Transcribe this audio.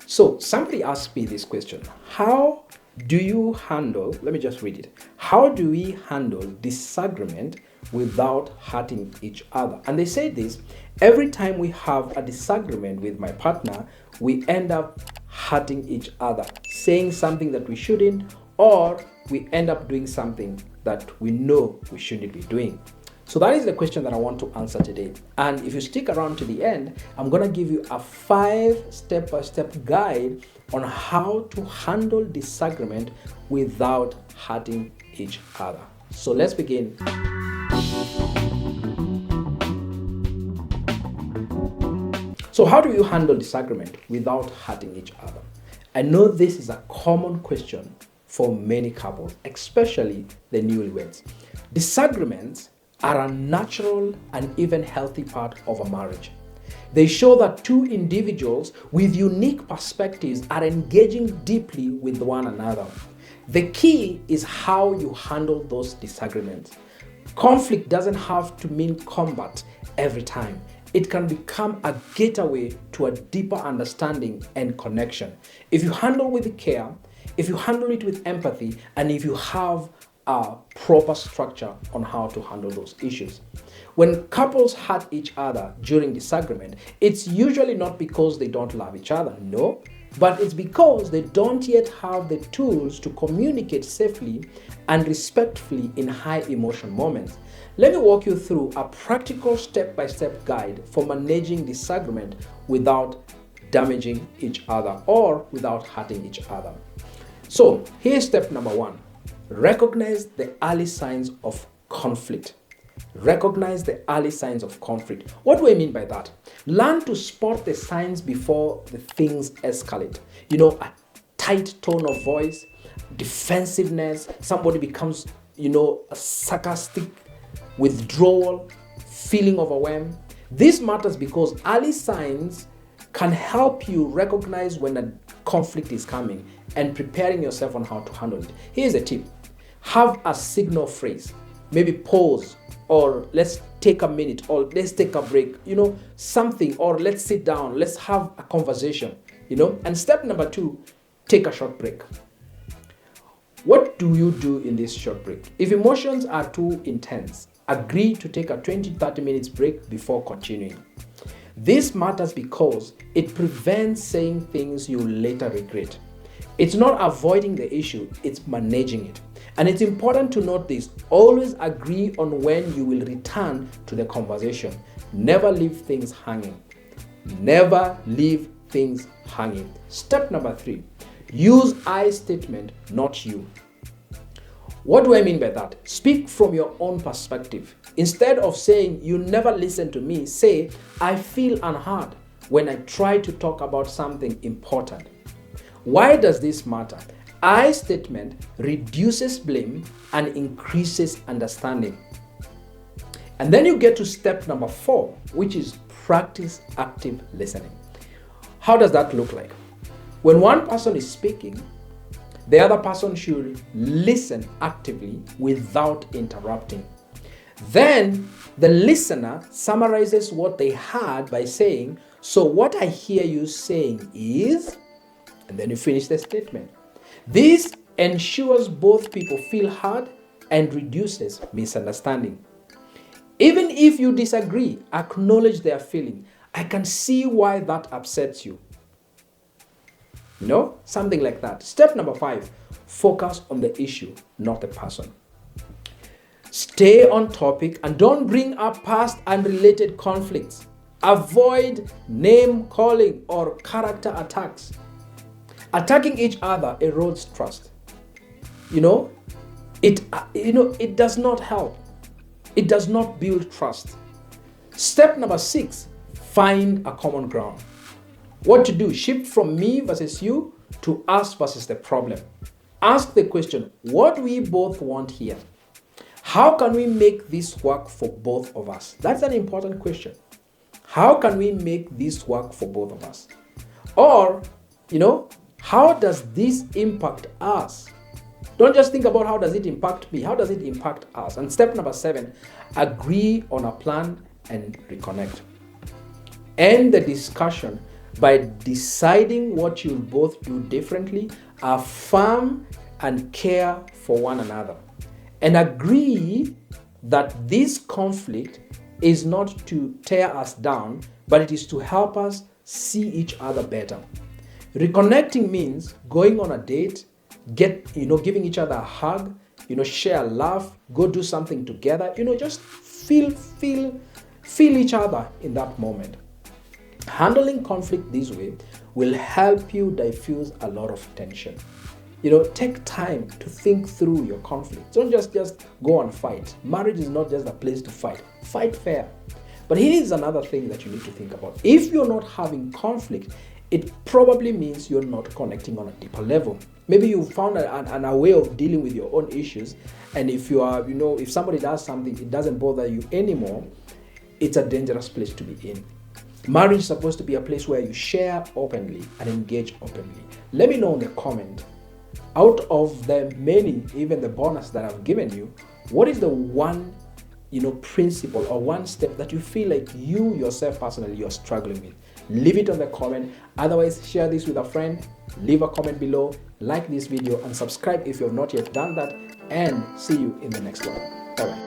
So somebody asked me this question. How do you handle, let me just read it. How do we handle disagreement without hurting each other? And they say this, every time we have a disagreement with my partner, we end up hurting each other, saying something that we shouldn't, or we end up doing something that we know we shouldn't be doing. So that is the question that I want to answer today. And if you stick around to the end, I'm going to give you a 5 step-by-step guide on how to handle disagreement without hurting each other. So let's begin. So how do you handle disagreement without hurting each other? I know this is a common question for many couples, especially the newlyweds. Disagreements are a natural and even healthy part of a marriage. They show that two individuals with unique perspectives are engaging deeply with one another. The key is how you handle those disagreements. Conflict doesn't have to mean combat every time. It can become a gateway to a deeper understanding and connection. If you handle with care, if you handle it with empathy, and if you have a proper structure on how to handle those issues. When couples hurt each other during disagreement, it's usually not because they don't love each other, no, but it's because they don't yet have the tools to communicate safely and respectfully in high emotion moments. Let me walk you through a practical step-by-step guide for managing disagreement without damaging each other or without hurting each other. So here's step number 1. Recognize the early signs of conflict. Recognize the early signs of conflict. What do I mean by that? Learn to spot the signs before the things escalate. A tight tone of voice, defensiveness, somebody becomes, a sarcastic, withdrawal, feeling overwhelmed. This matters because early signs can help you recognize when a conflict is coming and preparing yourself on how to handle it. Here's a tip. Have a signal phrase. Maybe pause, or let's take a minute, or let's take a break, something, or let's sit down, let's have a conversation, And step number 2, take a short break. What do you do in this short break? If emotions are too intense, agree to take a 20-30 minutes break before continuing. This matters because it prevents saying things you later regret. It's not avoiding the issue, it's managing it. And it's important to note this, always agree on when you will return to the conversation. Never leave things hanging. Never leave things hanging. Step number 3, use I statement, not you. What do I mean by that? Speak from your own perspective. Instead of saying, you never listen to me, say, I feel unheard when I try to talk about something important. Why does this matter? I statement reduces blame and increases understanding. And then you get to step number 4, which is practice active listening. How does that look like? When one person is speaking, the other person should listen actively without interrupting. Then the listener summarizes what they heard by saying, so what I hear you saying is, and then you finish the statement. This ensures both people feel heard and reduces misunderstanding. Even if you disagree, acknowledge their feeling. I can see why that upsets you. Something like that. Step number 5, focus on the issue, not the person. Stay on topic and don't bring up past unrelated conflicts. Avoid name calling or character attacks. Attacking each other erodes trust. It does not help. It does not build trust. Step number 6, find a common ground. What to do? Shift from me versus you to us versus the problem. Ask the question, what do we both want here? How can we make this work for both of us? That's an important question. How can we make this work for both of us? Or, how does this impact us? Don't just think about how does it impact me, how does it impact us? And step number 7, agree on a plan and reconnect. End the discussion by deciding what you'll both do differently, affirm and care for one another, and agree that this conflict is not to tear us down, but it is to help us see each other better. Reconnecting means going on a date, giving each other a hug, share a laugh, go do something together, just feel each other in that moment. Handling conflict this way will help you diffuse a lot of tension. Take time to think through your conflict. Don't just go and fight. Marriage is not just a place to fight. Fight fair. But here is another thing that you need to think about. If you're not having conflict, it probably means you're not connecting on a deeper level. Maybe you found a way of dealing with your own issues, and if if somebody does something, it doesn't bother you anymore, it's a dangerous place to be in. Marriage is supposed to be a place where you share openly and engage openly. Let me know in the comment, out of the many, even the bonus that I've given you, what is the one principle or one step that you feel like you yourself personally you're struggling with? Leave it on the comment. Otherwise, share this with a friend, leave a comment below, like this video, and subscribe if you have not yet done that, and see you in the next one. Bye bye.